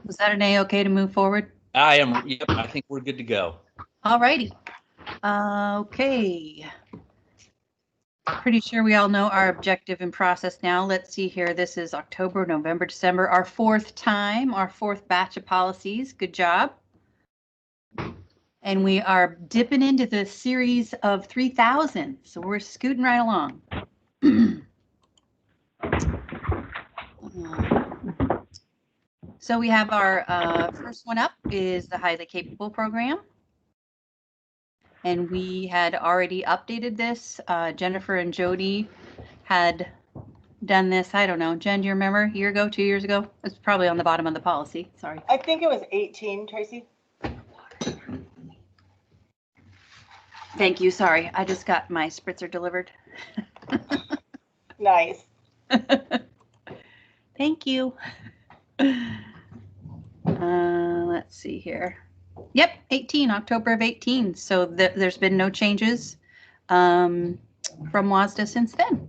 Was that an A-okay to move forward? I am. Yep, I think we're good to go. All righty. Okay. Pretty sure we all know our objective and process now. Let's see here. This is October, November, December, our fourth time, our fourth batch of policies. Good job. And we are dipping into the series of 3,000. So we're scooting right along. So we have our first one up is the highly capable program. And we had already updated this. Jennifer and Jody had done this. I don't know. Jen, do you remember a year ago, 2 years ago? It's probably on the bottom of the policy. Sorry. I think it was 18, Tracy. Thank you. Sorry. I just got my spritzer delivered. Nice. Thank you. Let's see here. Yep, 18, October of 18. So there's been no changes from WASDA since then.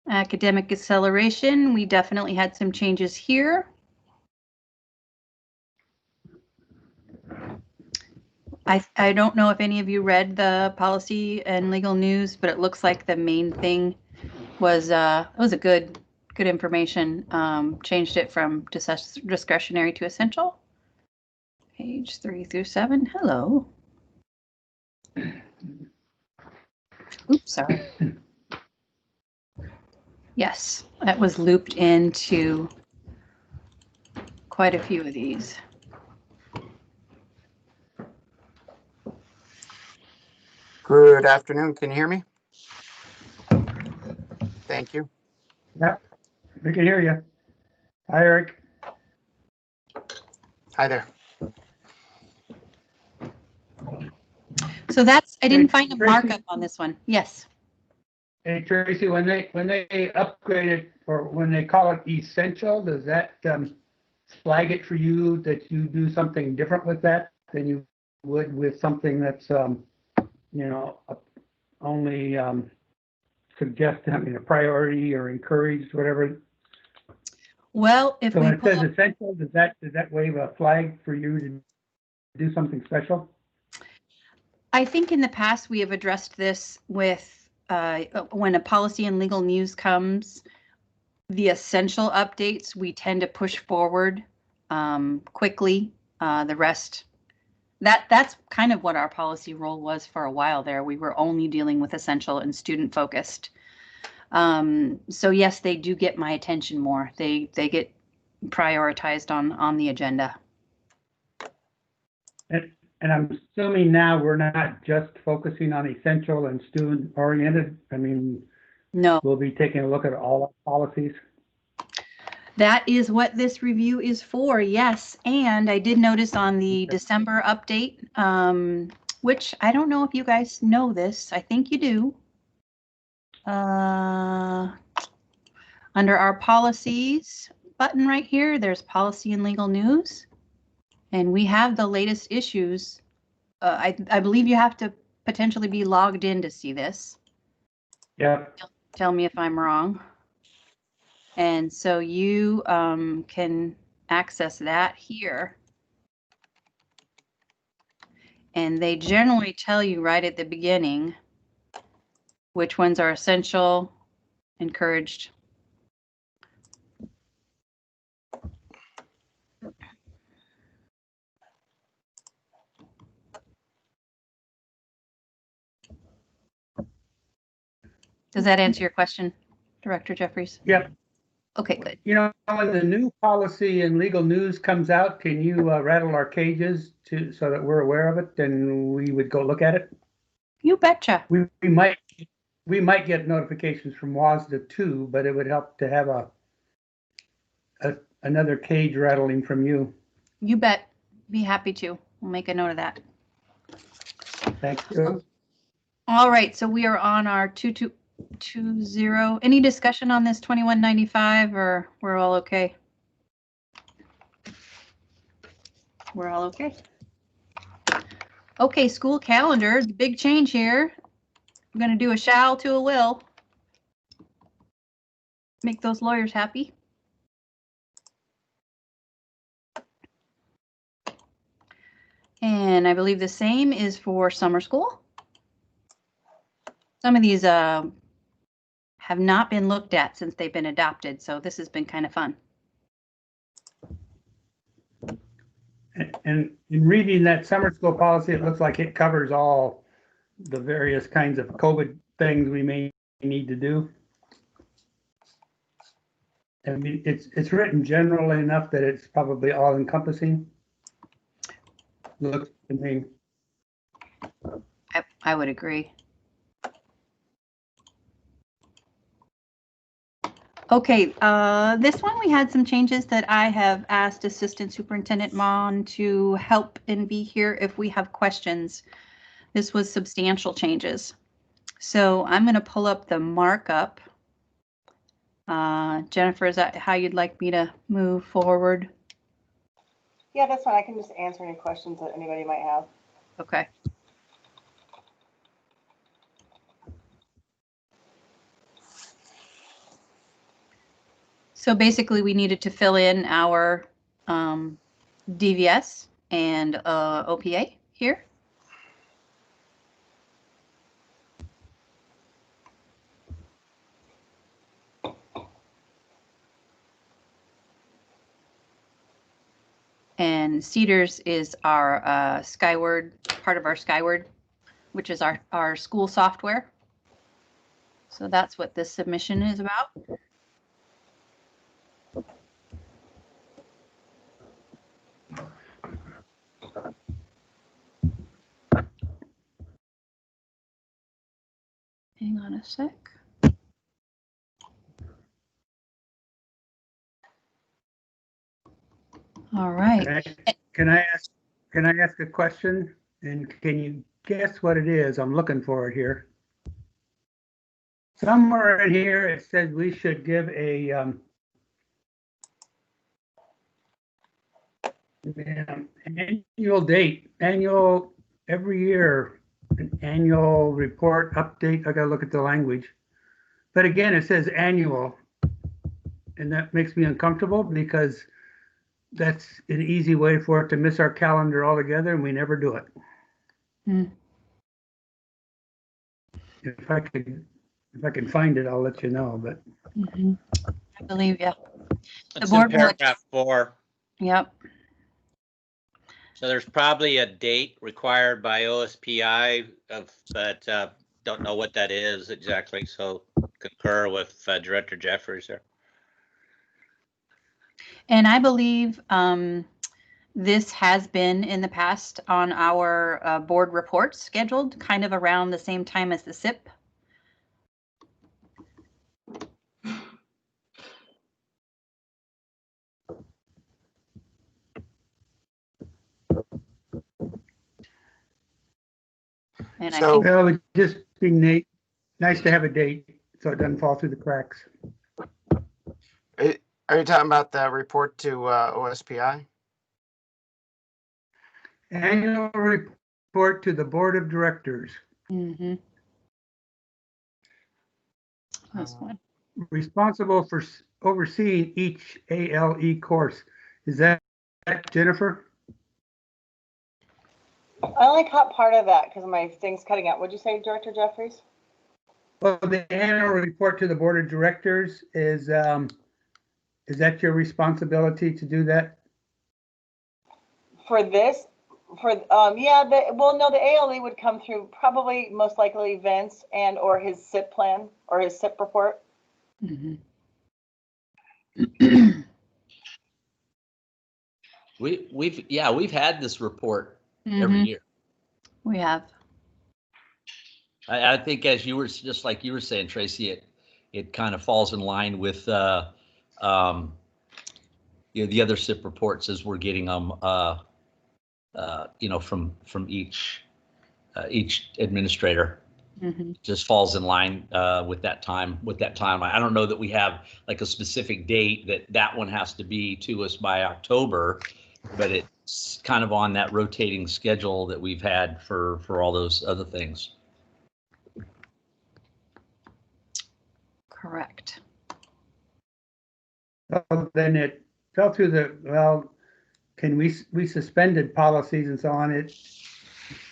Academic acceleration, we definitely had some changes here. I don't know if any of you read the policy and legal news, but it looks like the main thing was it was a good information. Changed it from discretionary to essential. Page 3 through 7. Hello. Oops, sorry. Yes, that was looped into quite a few of these. Good afternoon. Can you hear me? Thank you. Yeah, we can hear you. Hi, Eric. Hi there. So that's, I didn't find a markup on this one. Yes. Hey, Tracy, when they upgrade it, or when they call it essential, does that flag it for you that you do something different with that than you would with something that's you know, only suggest, I mean, a priority or encouraged, whatever? Well, if so we when it says essential, does that wave a flag for you to do something special? I think in the past we have addressed this with when a policy and legal news comes, the essential updates we tend to push forward quickly. The rest, that's kind of what our policy role was for a while there. We were only dealing with essential and student focused. So yes, they do get my attention more. They get prioritized on the agenda. And I'm assuming now we're not just focusing on essential and student oriented. I mean, no, we'll be taking a look at all our policies. That is what this review is for, yes. And I did notice on the December update, which I don't know if you guys know this. I think you do. Under our policies button right here, there's policy and legal news. And we have the latest issues. I believe you have to potentially be logged in to see this. Yeah. Tell me if I'm wrong. And so you can access that here. And they generally tell you right at the beginning which ones are essential, encouraged. Does that answer your question, Director Jeffries? Yep. Okay, good. You know, when the new policy and legal news comes out, can you rattle our cages so that we're aware of it and we would go look at it? You betcha. We might get notifications from WASDA too, but it would help to have another cage rattling from you. You bet. Be happy to. We'll make a note of that. Thank you. All right, so we are on our 2220. Any discussion on this 2195, or we're all okay? We're all okay. Okay, school calendar, the big change here. I'm going to do a shall to a will. make those lawyers happy. And I believe the same is for summer school. Some of these have not been looked at since they've been adopted, so this has been kind of fun. And in reading that summer school policy, it looks like it covers all the various kinds of COVID things we may need to do. I mean, it's written generally enough that it's probably all encompassing. Looks to me. I would agree. Okay, this one we had some changes that I have asked Assistant Superintendent Mon to help and be here if we have questions. This was substantial changes. So I'm going to pull up the markup. Jennifer, is that how you'd like me to move forward? Yeah, that's fine. I can just answer any questions that anybody might have. Okay. So basically, we needed to fill in our DVS and OPA here. And Cedars is our Skyward, part of our Skyward, which is our school software. So that's what this submission is about. Hang on a sec. All right. Can I ask a question? And can you guess what it is? I'm looking for it here. Somewhere in here it says we should give a annual date, every year, an annual report update. I gotta look at the language. But again, it says annual, and that makes me uncomfortable because that's an easy way for it to miss our calendar altogether, and we never do it. Mm. If I can find it, I'll let you know. But I believe, yeah. It's board in will- paragraph 4. Yep. So there's probably a date required by OSPI but don't know what that is exactly. So concur with Director Jeffries there. And I believe this has been in the past on our board reports scheduled kind of around the same time as the SIP. And I So- think, well, it would just be nice to have a date so it doesn't fall through the cracks. Are you talking about the report to OSPI? Annual report to the Board of Directors. this one. Responsible for overseeing each ALE course. Is that Jennifer? I only caught part of that because my thing's cutting out. What'd you say, Director Jeffries? Well, the annual report to the Board of Directors is that your responsibility to do that? For this, yeah, no, the ALE would come through probably most likely Vince and or his SIP plan or his SIP report. We've had this report every year. We have. I think as you were, just like you were saying, Tracy, it kind of falls in line with the other SIP reports as we're getting them from each administrator. Just falls in line with that time. I don't know that we have like a specific date that one has to be to us by October, but it's kind of on that rotating schedule that we've had for all those other things. Correct. Well, then it fell through well, we suspended policies and so on.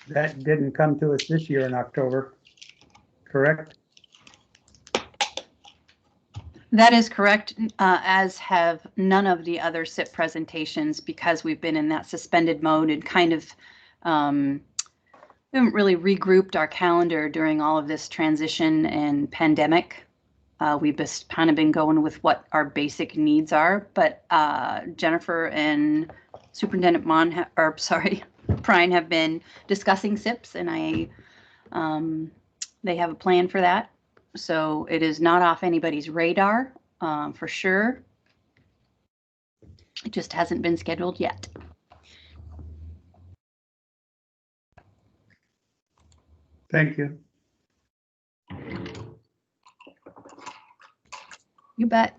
That didn't come to us this year in October, correct? That is correct, as have none of the other SIP presentations, because we've been in that suspended mode and kind of we haven't really regrouped our calendar during all of this transition and pandemic. We've just kind of been going with what our basic needs are, but Jennifer and Superintendent Prine have been discussing SIPs, and they have a plan for that. So it is not off anybody's radar, for sure. It just hasn't been scheduled yet. Thank you. You bet.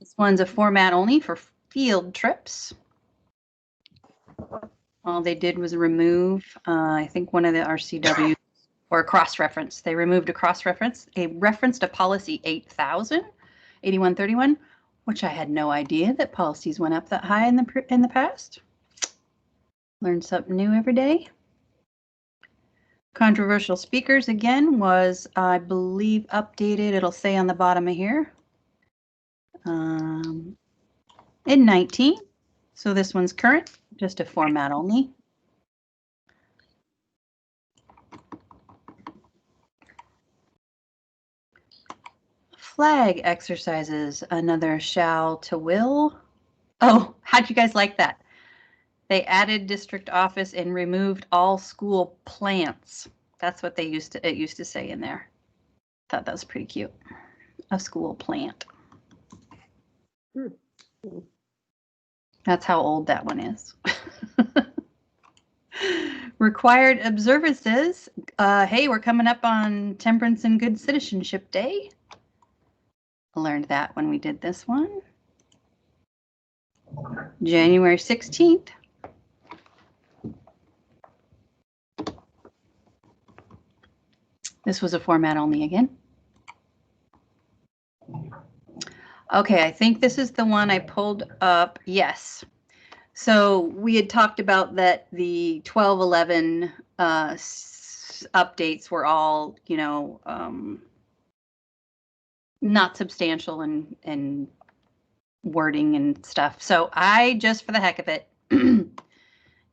This one's a format only for field trips. All they did was remove, I think, one of the RCW or a cross-reference. They removed a cross-reference, a reference to policy 8131, which I had no idea that policies went up that high in the past. Learn something new every day. Controversial speakers again was, I believe, updated. It'll say on the bottom of here. In 19. So this one's current, just a format only. Flag exercises, another shall to will. Oh, how'd you guys like that? They added district office and removed all school plants. That's what it used to say in there. Thought that was pretty cute. A school plant. That's how old that one is. Required observances. Hey, we're coming up on Temperance and Good Citizenship Day. I learned that when we did this one. January 16th. This was a format only again. Okay, I think this is the one I pulled up. Yes. So we had talked about that the 1211 updates were all, not substantial and wording and stuff. So I just, for the heck of it,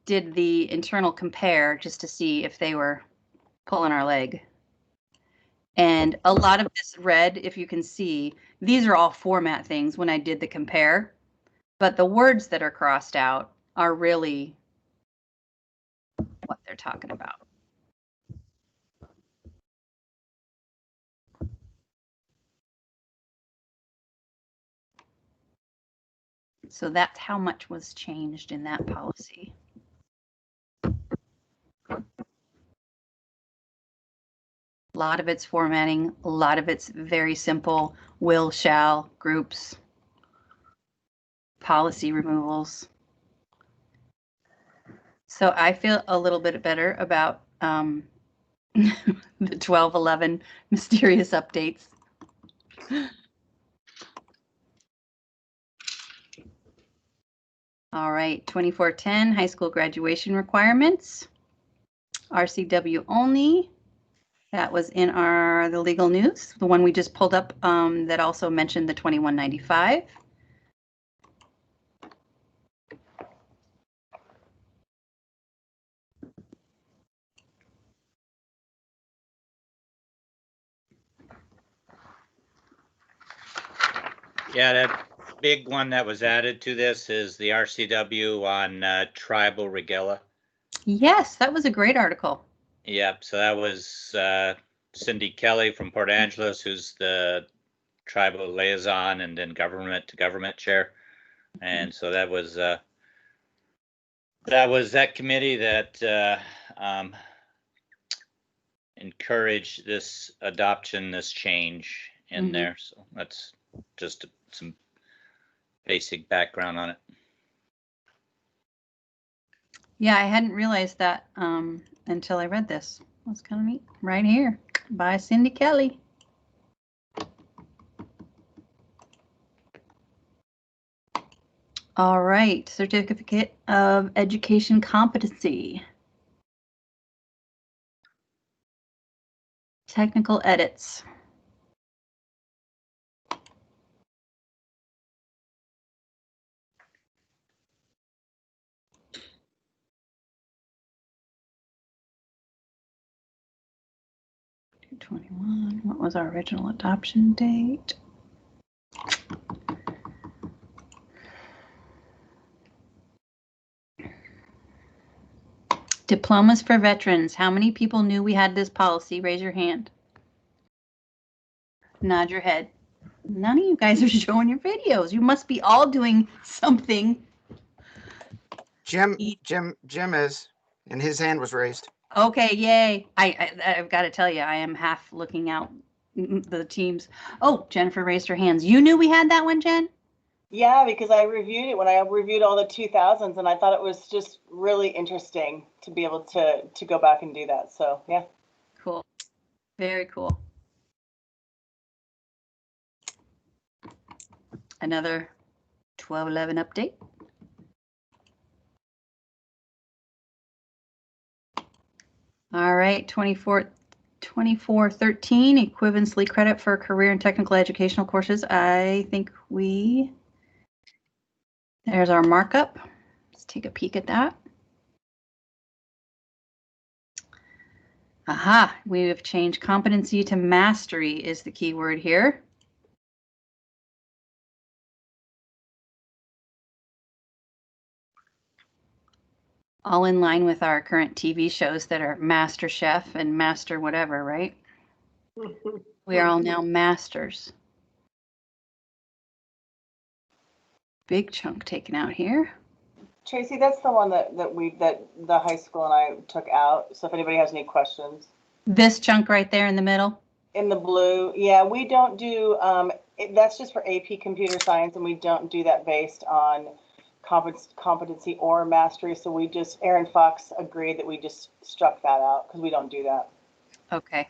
did the internal compare just to see if they were pulling our leg. And a lot of this red, if you can see, these are all format things when I did the compare, but the words that are crossed out are really what they're talking about. So that's how much was changed in that policy. A lot of it's formatting, a lot of it's very simple, will, shall, groups, policy removals. So I feel a little bit better about the 1211 mysterious updates. All right, 2410 high school graduation requirements, RCW only. That was in the legal news, the one we just pulled up that also mentioned the 2195. Yeah, that big one that was added to this is the RCW on tribal regalia. Yes, that was a great article. Yep, so that was Cindy Kelly from Port Angeles, who's the tribal liaison and then government to government chair. And so that was that committee that encouraged this adoption, this change in there. So that's just some basic background on it. Yeah, I hadn't realized that until I read this. That's kind of neat. Right here by Cindy Kelly. All right, certificate of education competency. Technical edits. What was our original adoption date? Diplomas for veterans. How many people knew we had this policy? Raise your hand. Nod your head. None of you guys are showing your videos. You must be all doing something. Jim is, and his hand was raised. Okay, yay. I've got to tell you, I am half looking out the teams. Oh, Jennifer raised her hands. You knew we had that one, Jen? Yeah, because I reviewed it when I reviewed all the 2000s, and I thought it was just really interesting to be able to go back and do that. So yeah. Cool. Very cool. Another 1211 update. All right, 2413 equivalency credit for career and technical educational courses. I think there's our markup. Let's take a peek at that. Aha, we have changed competency to mastery is the key word here. All in line with our current TV shows that are Master Chef and Master whatever, right? We are all now masters. Big chunk taken out here. Tracy, that's the one that the high school and I took out. So if anybody has any questions. This chunk right there in the middle? In the blue, yeah, we don't do, that's just for AP computer science, and we don't do that based on competency or mastery. So we just, Aaron Fox agreed that we just struck that out because we don't do that. Okay,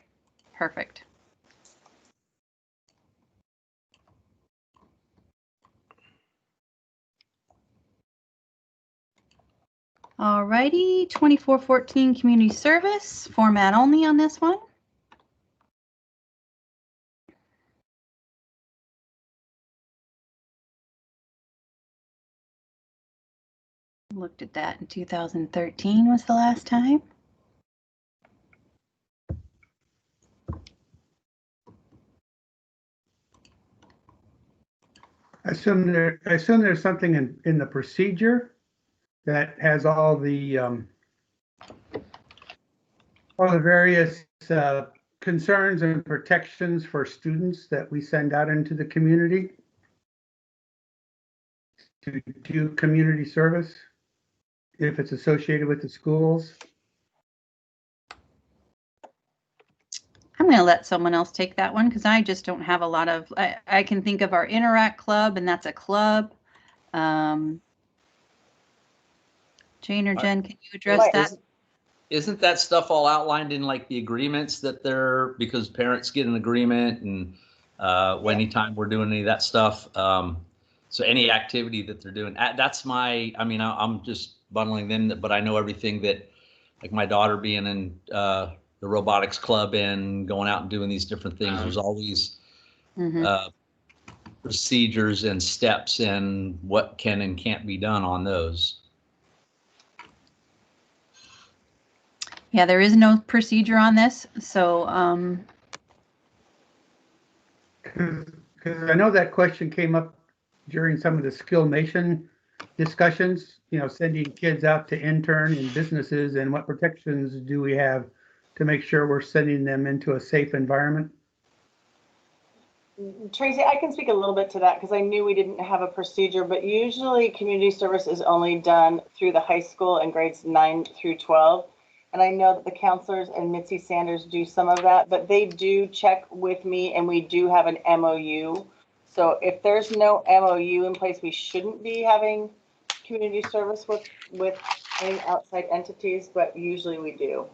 perfect. All righty, 2414 community service, format only on this one. Looked at that in 2013 was the last time. I assume there's something in the procedure that has all the various concerns and protections for students that we send out into the community to do community service if it's associated with the schools. I'm going to let someone else take that one because I just don't have a lot of, I can think of our Interact Club, and that's a club. Jane or Jen, can you address that? Isn't that stuff all outlined in like the agreements that because parents get an agreement and anytime we're doing any of that stuff. So any activity that they're doing, that's I'm just bundling them, but I know everything that, like my daughter being in the robotics club and going out and doing these different things, there's always procedures and steps and what can and can't be done on those. Yeah, there is no procedure on this, so because I know that question came up during some of the Skill Nation discussions, sending kids out to intern in businesses, and what protections do we have to make sure we're sending them into a safe environment? Tracy, I can speak a little bit to that because I knew we didn't have a procedure, but usually community service is only done through the high school and grades 9 through 12. And I know that the counselors and Mitzi Sanders do some of that, but they do check with me, and we do have an MOU. So if there's no MOU in place, we shouldn't be having community service with any outside entities, but usually we do.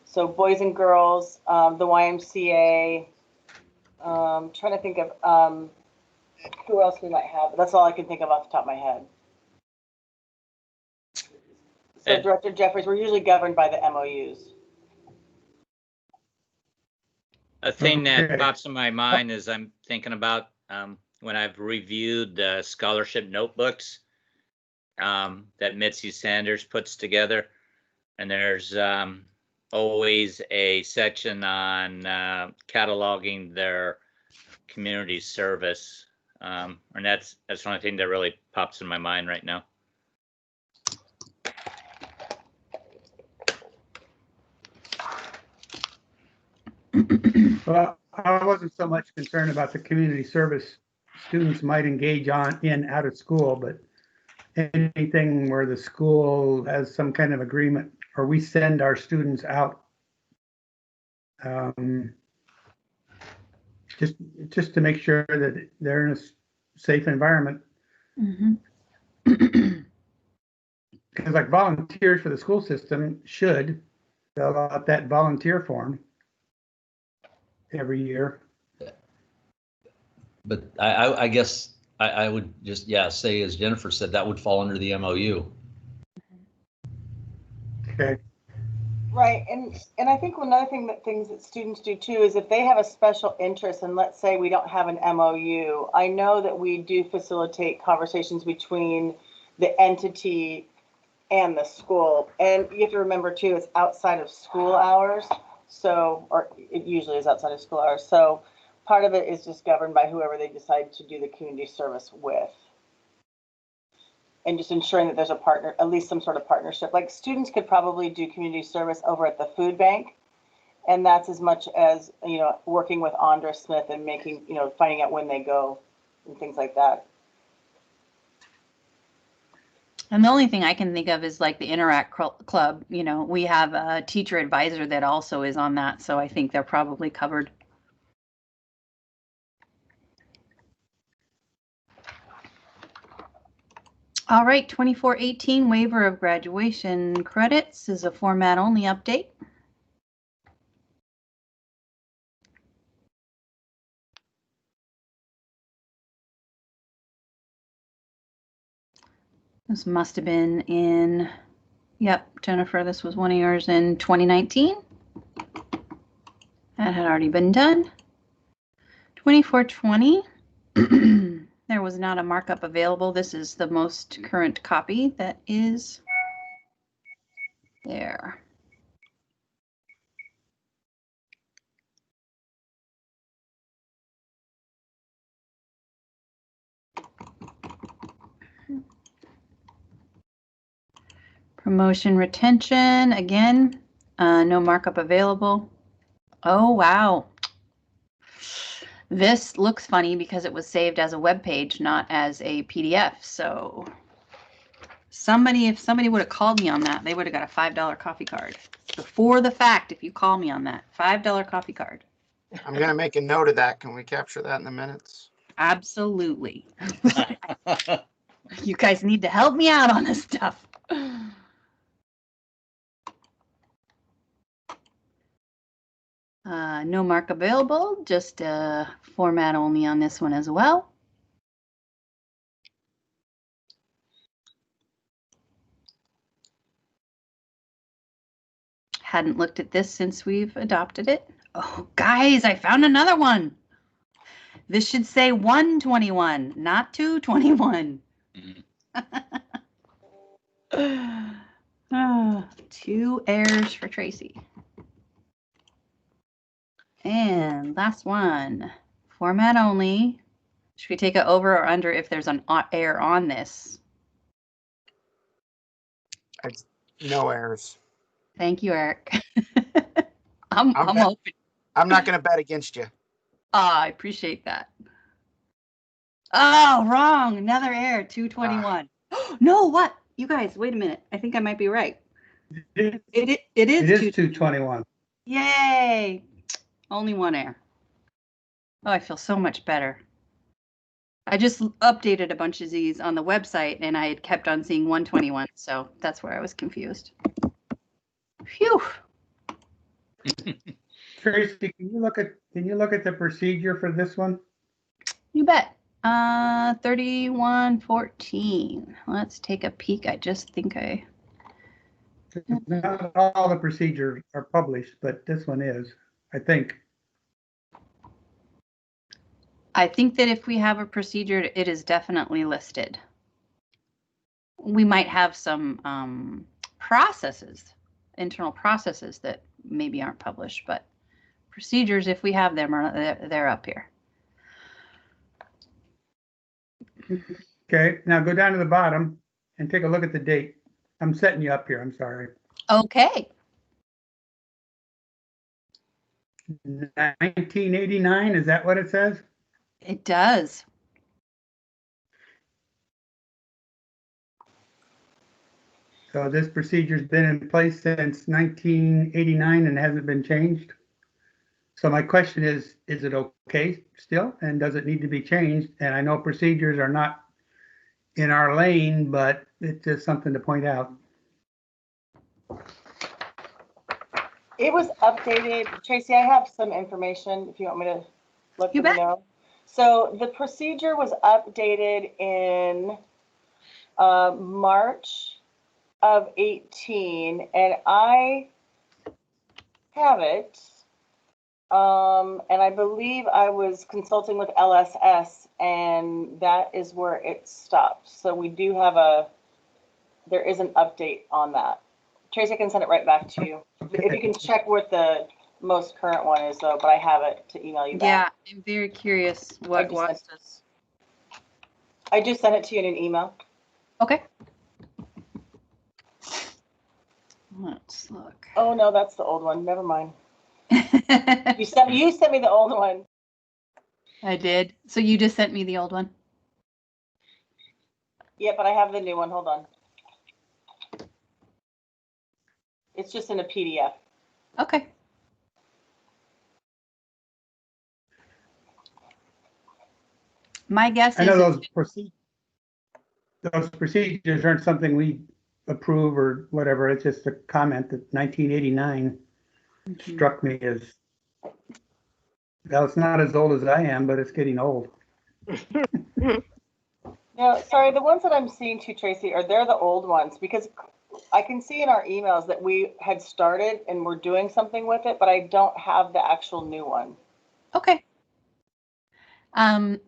So boys and girls, the YMCA, trying to think of who else we might have, but that's all I can think of off the top of my head. So And- Director Jeffries, we're usually governed by the MOUs. A thing that Okay. pops in my mind is I'm thinking about when I've reviewed the scholarship notebooks that Mitzi Sanders puts together, and there's always a section on cataloging their community service, and that's the only thing that really pops in my mind right now. Well, I wasn't so much concerned about the community service students might engage in out of school, but anything where the school has some kind of agreement or we send our students out. Just to make sure that they're in a safe environment. Mhm. Because like volunteers for the school system should fill out that volunteer form every year. But I guess I would just, yeah, say, as Jennifer said, that would fall under the MOU. Okay. Right, and I think another thing that students do too is if they have a special interest, and let's say we don't have an MOU, I know that we do facilitate conversations between the entity and the school. And you have to remember too, it's outside of school hours, so, or it usually is outside of school hours. So part of it is just governed by whoever they decide to do the community service with. And just ensuring that there's a partner, at least some sort of partnership. Like students could probably do community service over at the food bank. And that's as much as, you know, working with Andra Smith and making, you know, finding out when they go and things like that. And the only thing I can think of is like the Interact Club. You know, we have a teacher advisor that also is on that. So I think they're probably covered. All right, 2418 waiver of graduation credits is a format only update. This must have been in, yep, Jennifer, this was one of yours in 2019. That had already been done. 2420, there was not a markup available. This is the most current copy that is there. Promotion retention, again, no markup available. Oh, wow. This looks funny because it was saved as a web page, not as a PDF. So if somebody would have called me on that, they would have got a $5 coffee card. Before the fact, if you call me on that, $5 coffee card. I'm gonna make a note of that. Can we capture that in the minutes? Absolutely. You guys need to help me out on this stuff. No mark available, just format only on this one as well. Hadn't looked at this since we've adopted it. Oh, guys, I found another one. This should say 121, not 221. Two errors for Tracy. And last one, format only. Should we take it over or under if there's an error on this? No errors. Thank you, Eric. I'm hoping. I'm not gonna bet against you. I appreciate that. Oh, wrong. Another error, 221. No, what? You guys, wait a minute. I think I might be right. It is 221. Yay. Only one error. Oh, I feel so much better. I just updated a bunch of these on the website and I had kept on seeing 121. So that's where I was confused. Phew. Tracy, can you look at the procedure for this one? You bet. 3114. Let's take a peek. I just think Not all the procedures are published, but this one is, I think. that if we have a procedure, it is definitely listed. We might have some processes, internal processes that maybe aren't published, but procedures, if we have them, they're up here. Okay, now go down to the bottom and take a look at the date. I'm setting you up here, I'm sorry. Okay. 1989, is that what it says? It does. So this procedure's been in place since 1989 and hasn't been changed? So my question is it okay still? And does it need to be changed? And I know procedures are not in our lane, but it's just something to point out. It was updated. Tracy, I have some information if you want me to let You them bet. know. So the procedure was updated in March of 18, and I have it. And I believe I was consulting with LSS, and that is where it stopped. So we do have there is an update on that. Tracy, I can send it right back to you. If you can check what the most current one is though, but I have it to email you Yeah, back. I'm very curious what I just sent it to you in an email. Okay. Let's look. Oh no, that's the old one. Never mind. You sent me the old one. I did. So you just sent me the old one? Yeah, but I have the new one. Hold on. It's just in a PDF. Okay. My guess I know is those procedures aren't something we approve or whatever. It's just a comment that 1989 struck me as, well, it's not as old as I am, but it's getting old. No, sorry, the ones that I'm seeing too, Tracy, they're the old ones, because I can see in our emails that we had started and we're doing something with it, but I don't have the actual new one. okay. I'm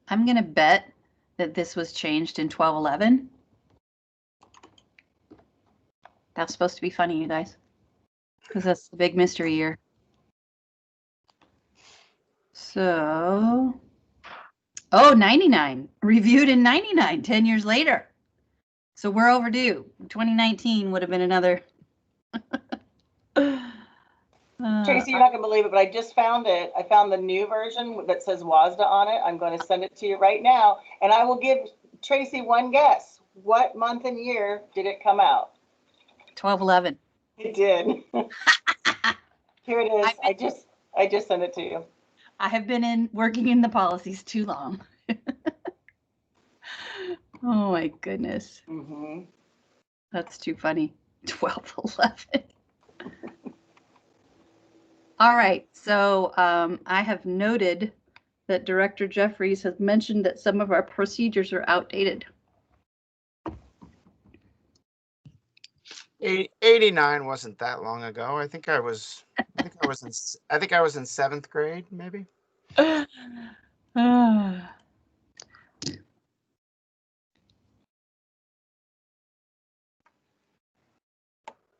gonna bet that this was changed in 1211. That's supposed to be funny, you guys, because that's the big mystery year. So, oh, 99, reviewed in 99, 10 years later. So we're overdue. 2019 would have been another. Tracy, you're not gonna believe it, but I just found it. I found the new version that says WASDA on it. I'm going to send it to you right now, and I will give Tracy one guess. What month and year did it come out? 1211. It did. Here it is. I just sent it to you. I have been working in the policies too long. Oh my goodness. Mm-hmm. That's too funny. 1211. All right, so I have noted that Director Jeffries has mentioned that some of our procedures are outdated. 89 wasn't that long ago. I think I was in seventh grade, maybe.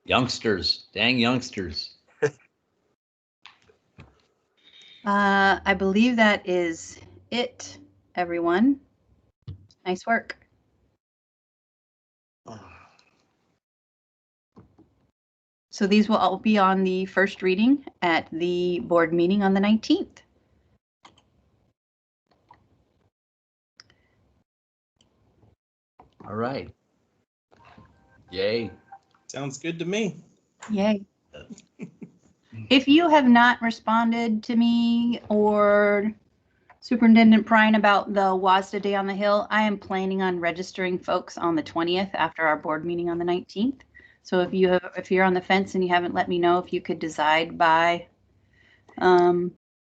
Youngsters, dang youngsters. I believe that is it, everyone. Nice work. So these will all be on the first reading at the board meeting on the 19th. All right. Yay. Sounds good to me. Yay. If you have not responded to me or Superintendent Prine about the WASDA Day on the Hill, I am planning on registering folks on the 20th after our board meeting on the 19th. So if you're on the fence and you haven't let me know, if you could decide by